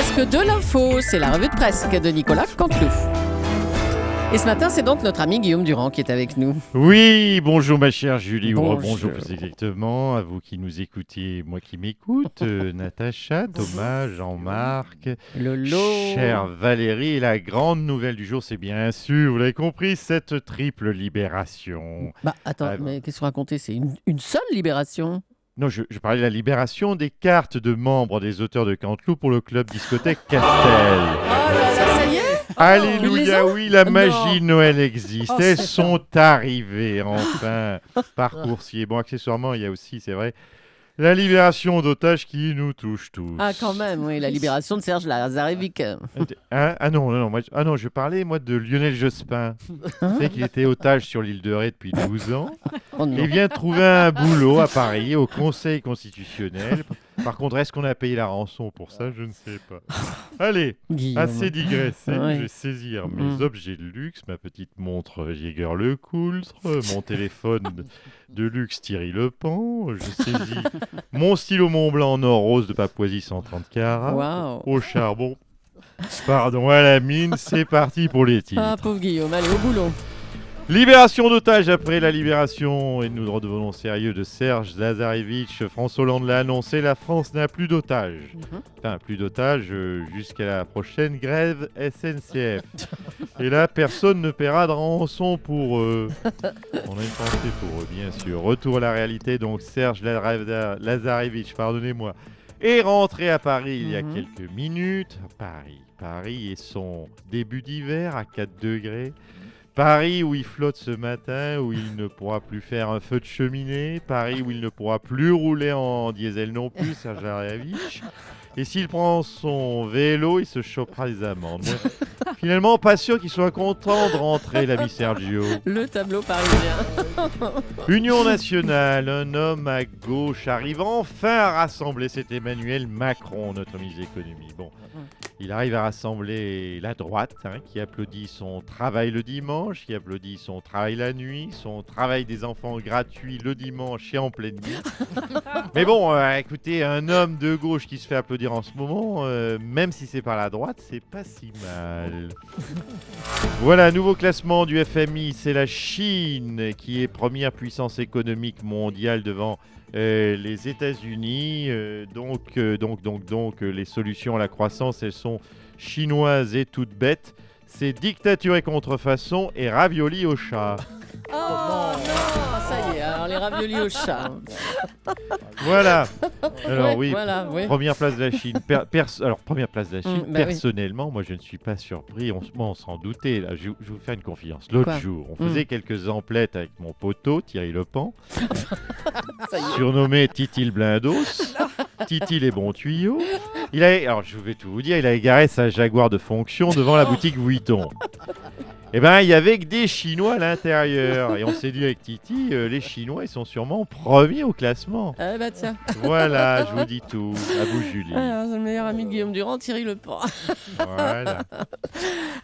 presque de l'info, c'est la revue de presse de Nicolas Canteloup. Et ce matin, c'est donc notre ami Guillaume Durand qui est avec nous. Oui, bonjour ma chère Julie, Bonjour. bonjour plus exactement, à vous qui nous écoutez, moi qui m'écoute, Natacha, Thomas, Jean-Marc, Lolo. chère Valérie, et la grande nouvelle du jour, c'est bien sûr, vous l'avez compris, cette triple libération. Bah attends, mais qu'est-ce que vous racontez? C'est une seule libération? Non, je parlais de la libération des cartes de membres des auteurs de Canteloup pour le club discothèque Castel. Oh là là, ça y est? Alléluia, oui, la magie de Non. Noël existe. Oh, Elles c'est sont arrivées, enfin, par coursier. Bon, accessoirement, il y a aussi, c'est vrai, la libération d'otages qui nous touche tous. Ah quand même, oui, la libération de Serge Lazarevic. Ah non, je parlais, moi, de Lionel Jospin. Vous savez qu'il était otage sur l'île de Ré depuis 12 ans. Oh non. Il vient de trouver un boulot à Paris, au Conseil constitutionnel. Par contre, est-ce qu'on a payé la rançon pour ça? Je ne sais pas. Allez, Guillaume. assez digressé. Ouais. Je vais saisir mes objets de luxe, ma petite montre Jaeger-LeCoultre, mon téléphone de luxe Thierry Lepan. Je saisis mon stylo Montblanc en or rose de Papouasie 130 carats. Waouh. Au charbon. Pardon, à la mine, c'est parti pour les titres. Ah pauvre Guillaume, allez au boulot. Libération d'otages après la libération, et nous redevenons sérieux, de Serge Lazarevic. François Hollande l'a annoncé, la France n'a plus d'otages. Enfin, plus d'otages jusqu'à la prochaine grève SNCF. Et là, personne ne paiera de rançon pour eux. On a une pensée pour eux, bien sûr. Retour à la réalité, donc Serge Lazarevic, pardonnez-moi, est rentré à Paris il y a quelques minutes. Paris et son début d'hiver à 4 degrés. Paris où il flotte ce matin, où il ne pourra plus faire un feu de cheminée. Paris où il ne pourra plus rouler en diesel non plus, Serge Lazarevic. Et s'il prend son vélo, il se chopera des amendes. Moi, finalement, pas sûr qu'il soit content de rentrer, l'ami Sergio. Le tableau parisien. Union nationale, un homme à gauche arrive enfin à rassembler. C'est Emmanuel Macron, notre ministre de l'économie. Bon, il arrive à rassembler la droite, qui applaudit son travail le dimanche, qui applaudit son travail la nuit, son travail des enfants gratuit le dimanche et en pleine nuit. Mais bon, écoutez, un homme de gauche qui se fait applaudir en ce moment, même si c'est par la droite, c'est pas si mal. Voilà, nouveau classement du FMI, c'est la Chine qui est première puissance économique mondiale devant les États-Unis. Donc, les solutions à la croissance, elles sont chinoises et toutes bêtes. C'est dictature et contrefaçon et ravioli au chat. Oh non, ça y est, alors les raviolis au chat. Voilà. Alors Ouais, oui, voilà, oui. première place de la Chine. Première place de la Chine. Bah oui. Personnellement, moi, je ne suis pas surpris. On s'en doutait. Là. Je vais vous faire une confidence. L'autre Quoi jour, on faisait quelques emplettes avec mon poteau, Thierry Lepan, Ça y est. surnommé Titi le Blindos. Titi les bons tuyaux. Alors, je vais tout vous dire, il a égaré sa Jaguar de fonction devant la boutique Vuitton. Eh ben, il y avait que des Chinois à l'intérieur. Et on s'est dit avec Titi, les Chinois, ils sont sûrement premiers au classement. Ah bah tiens. Voilà, je vous dis tout. À vous, Julie. Alors, c'est le meilleur ami de Guillaume Durand, Thierry Lepan. Voilà.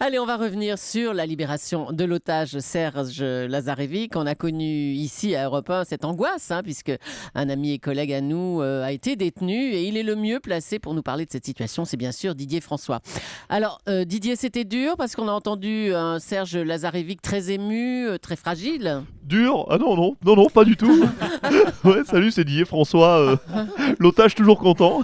Allez, on va revenir sur la libération de l'otage Serge Lazarevic. On a connu ici à Europe 1 cette angoisse, puisque un ami et collègue à nous a été détenu et il est le mieux placé pour nous parler de cette situation. C'est bien sûr Didier François. Alors, Didier, c'était dur parce qu'on a entendu un Serge Lazarevic très ému, très fragile. Dur? Ah non, pas du tout. Ouais, salut, c'est Didier François. L'otage toujours content.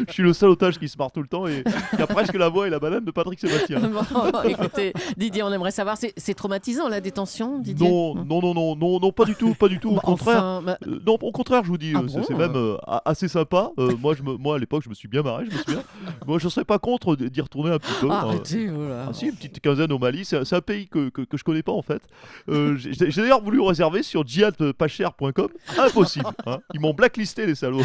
Je suis le seul otage qui se marre tout le temps et qui a presque la voix et la banane de Patrick Sébastien. Bon, écoutez, Didier, on aimerait savoir, c'est traumatisant la détention, Didier? Non, pas du tout. Au contraire. Enfin, Non, au contraire, je vous dis, Ah c'est bon même assez sympa. Moi, à l'époque, je me suis bien marré, je me souviens. Moi, je serais pas contre d'y retourner un petit peu. arrêtez, voilà. Ah si, une petite quinzaine au Mali, c'est un pays que je connais pas en fait. J'ai d'ailleurs voulu réserver sur jihadpacher.com. Impossible. Ils m'ont blacklisté les salauds.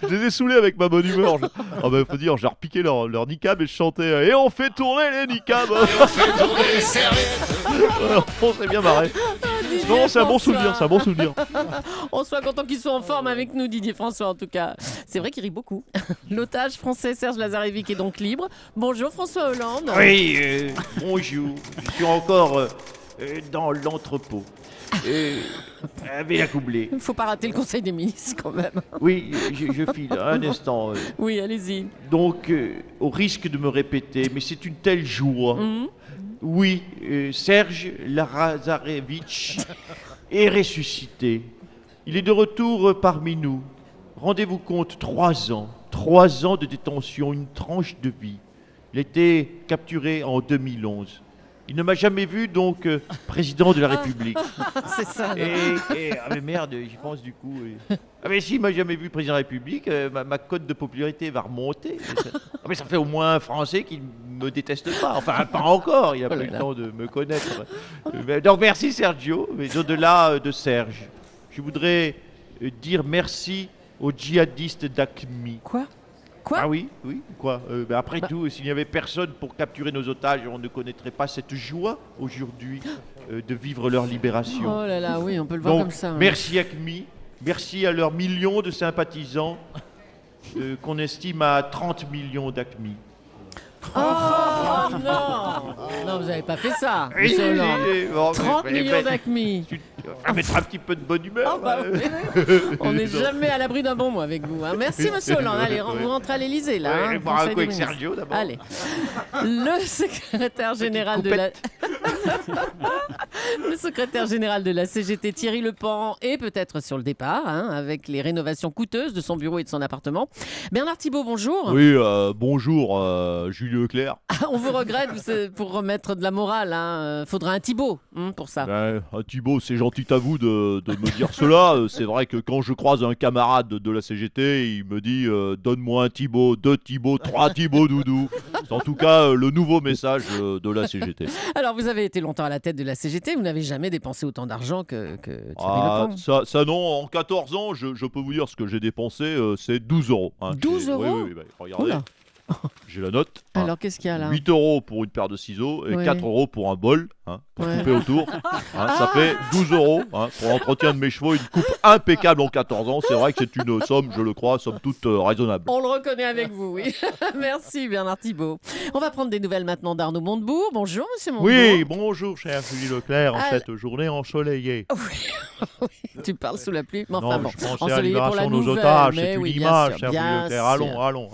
Je les ai saoulés avec ma bonne humeur. Faut dire, j'ai repiqué leur niqab et je chantais et on fait tourner les niqabs. On s'est bien marré. Non, c'est un bon souvenir, On soit content qu'ils soient en forme avec nous, Didier François, en tout cas. C'est vrai qu'il rit beaucoup. L'otage français Serge Lazarevic est donc libre. Bonjour François Hollande. Oui, bonjour. Je suis encore dans l'entrepôt. Avec la coublée. Il ne faut pas rater le Conseil des ministres quand même. Oui, je file un instant. Oui, allez-y. Donc, au risque de me répéter, mais c'est une telle joie. Mhm. Oui, Serge Lazarevitch est ressuscité. Il est de retour parmi nous. Rendez-vous compte, 3 ans. 3 ans de détention, une tranche de vie. Il a été capturé en 2011. Il ne m'a jamais vu, donc, président de la République. C'est ça. non Ah mais merde, j'y pense du coup. Ah mais si, il m'a jamais vu président de la République, ma cote de popularité va remonter. Mais ça fait au moins un Français qui ne me déteste pas. Enfin, pas encore, il n'a pas eu le temps de me connaître. Donc merci Sergio, mais au-delà de Serge, je voudrais dire merci aux djihadistes d'AQMI. Quoi Ah oui, quoi après tout, s'il n'y avait personne pour capturer nos otages, on ne connaîtrait pas cette joie aujourd'hui de vivre leur libération. Oh là là, oui, on peut le voir Donc, comme ça. merci AQMI, merci à leurs millions de sympathisants qu'on estime à 30 millions d'AQMI. Oh non Non, vous n'avez pas fait ça, monsieur Hollande. 30 millions d'AQMI. Mettre un petit peu de bonne humeur. Oh, bah, oui. On n'est jamais à l'abri d'un bon mot avec vous. Hein. Merci, monsieur Hollande. Allez, vous rentrez à l'Élysée, là. Ouais, Hein, boire un Conseil coup des avec ministres. Sergio d'abord. Allez. Le secrétaire général de la... Le secrétaire général de la CGT, Thierry Lepan, est peut-être sur le départ, hein, avec les rénovations coûteuses de son bureau et de son appartement. Bernard Thibault, bonjour. Oui, bonjour, Julie Leclerc. On vous regrette pour remettre de la morale. Faudra un Thibault pour ça. Thibaut, c'est gentil à vous de me dire cela. C'est vrai que quand je croise un camarade de la CGT, il me dit donne-moi un Thibaut, 2 Thibaut, 3 Thibaut, doudou. C'est en tout cas le nouveau message de la CGT. Alors, vous avez été longtemps à la tête de la CGT. Vous n'avez jamais dépensé autant d'argent que Thierry Lepan. Ça non, en 14 ans, je peux vous dire ce que j'ai dépensé, c'est 12 euros. 12 euros. Oui, regardez. Oula. J'ai la note. Alors, qu'est-ce qu'il y a là 8 euros pour une paire de ciseaux et Ouais. 4 euros pour un bol pour Ouais. couper autour. Ça fait 12 euros pour l'entretien de mes chevaux. Une coupe impeccable en 14 ans. C'est vrai que c'est une somme, je le crois, somme toute raisonnable. On le reconnaît avec vous, oui. Merci Bernard Thibault. On va prendre des nouvelles maintenant d'Arnaud Montebourg. Bonjour, monsieur Montebourg. Oui, bonjour, cher Julie Leclerc, en Ah, cette journée ensoleillée. Tu parles sous la pluie. Mais Non, enfin mais bon, je pensais à la ensoleillé pour la libération de nos nouvelle. otages. Mais C'est une oui, bien image, sûr, cher Julie bien Leclerc. sûr. Allons.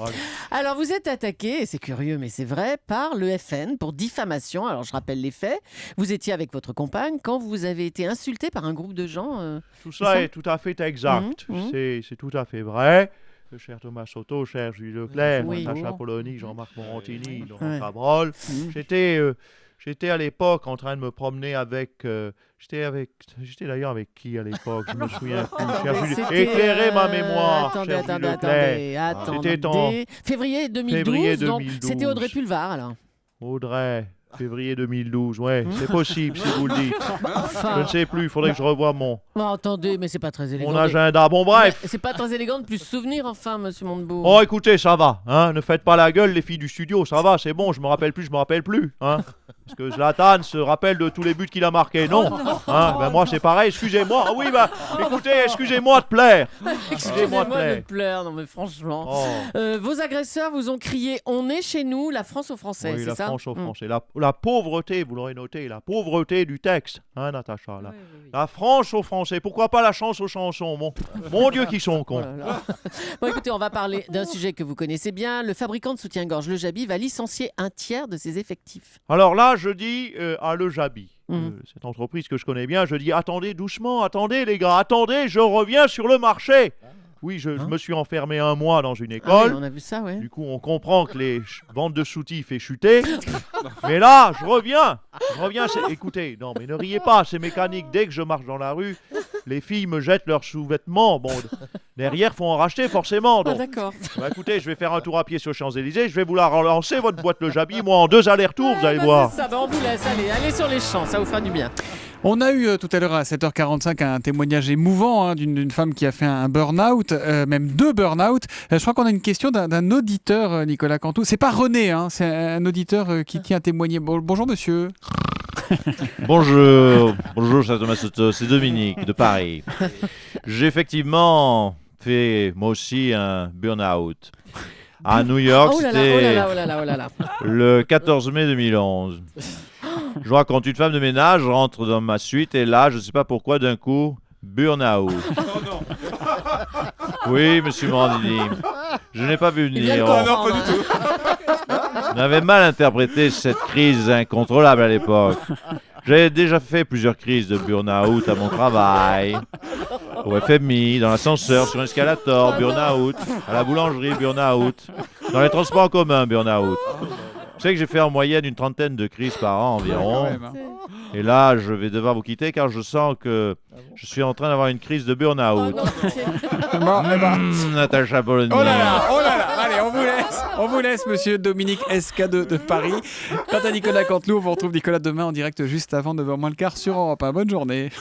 Alors, vous êtes attaqué, et c'est curieux, mais c'est vrai, par le FN pour diffamation. Alors, je rappelle les faits. Vous étiez avec votre compagne quand vous avez été insulté par un groupe de gens. Tout C'est ça ça est tout à fait exact. Mhm. C'est tout à fait vrai. Cher Thomas Soto, cher Julie Leclerc, Oui. Natacha Polony, Jean-Marc Morantini, Laurent Ouais. Cabrol. Mhm. J'étais à l'époque en train de me promener avec... J'étais d'ailleurs avec qui à l'époque? Je me souviens plus. Cher Julie. C'était, Éclairez ma mémoire, Attendez, cher Julie Leclerc. C'était en attendez. Février 2012. février donc 2012. c'était Audrey Pulvar, alors. Audrey, février 2012. Ouais, c'est possible si vous le dites. Je Enfin, ne sais plus, il faudrait que je revoie mon attendez, mais c'est pas très élégant. mon agenda. Bon, bref. Mais c'est pas très élégant de plus se souvenir, enfin, monsieur Montebourg. Oh, écoutez, ça va, ne faites pas la gueule, les filles du studio, ça va, c'est bon, je me rappelle plus, parce que Zlatan se rappelle de tous les buts qu'il a marqués, non, Ben moi, c'est pareil, excusez-moi, ah oui, bah, écoutez, excusez-moi de plaire, Excusez-moi de plaire, non mais franchement. Oh, Vos agresseurs vous ont crié « On est chez nous, la France aux Français », oui, c'est la ça France aux Français, la pauvreté, vous l'aurez noté, la pauvreté du texte, Natacha, là. La France aux Français, pourquoi pas la chance aux chansons, mon Dieu, qui sont Oh cons. là là. Bon, écoutez, on va parler d'un sujet que vous connaissez bien. Le fabricant de soutien-gorge Le Jabi va licencier un tiers de ses effectifs. Alors là, je dis à Le Jabi, Mhm. cette entreprise que je connais bien, je dis attendez doucement, attendez les gars, attendez, je reviens sur le marché. Oui, je me suis enfermé 1 mois dans une Ah école. oui, on a vu ça, ouais. Du coup, on comprend que les ventes de soutifs aient chuté. Mais là, je reviens. Écoutez, non, mais ne riez pas, c'est mécanique. Dès que je marche dans la rue, les filles me jettent leurs sous-vêtements. Bon, derrière, faut en racheter forcément. Ah, Donc, d'accord. bah, écoutez, je vais faire un tour à pied sur Champs-Élysées. Je vais vous la relancer, votre boîte Le Jabi. Moi, en 2 allers-retours, vous allez voir. C'est ça, on vous laisse, allez sur les champs, ça vous fera du bien. On a eu tout à l'heure à 7h45 un témoignage émouvant d'une femme qui a fait un burn-out, même 2 burn-out. Je crois qu'on a une question d'un auditeur, Nicolas Cantou. C'est pas René, c'est un auditeur qui tient à témoigner. Bonjour monsieur. Bonjour, cher Thomas Soto, c'est Dominique de Paris. J'ai effectivement fait moi aussi un burn-out. À New York, Oh là là, c'était oh là là. le 14 mai 2011. Je vous raconte, une femme de ménage rentre dans ma suite et là, je sais pas pourquoi, d'un coup, burn-out. Oui, monsieur Morandini, je n'ai pas vu venir. Non, pas du tout. On avait mal interprété cette crise incontrôlable à l'époque. J'avais déjà fait plusieurs crises de burn-out à mon travail, au FMI, dans l'ascenseur, sur un escalator, burn-out, à la boulangerie, burn-out, dans les transports en commun, burn-out. Vous savez que j'ai fait en moyenne une 30aine de crises par an environ. Et là, je vais devoir vous quitter car je sens que je suis en train d'avoir une crise de burn-out. Natacha Polony. Oh là là, allez, on vous laisse, monsieur Dominique SK de Paris. Quant à Nicolas Canteloup, on vous retrouve Nicolas demain en direct juste avant 9h moins le quart sur Europe 1. Bonne journée.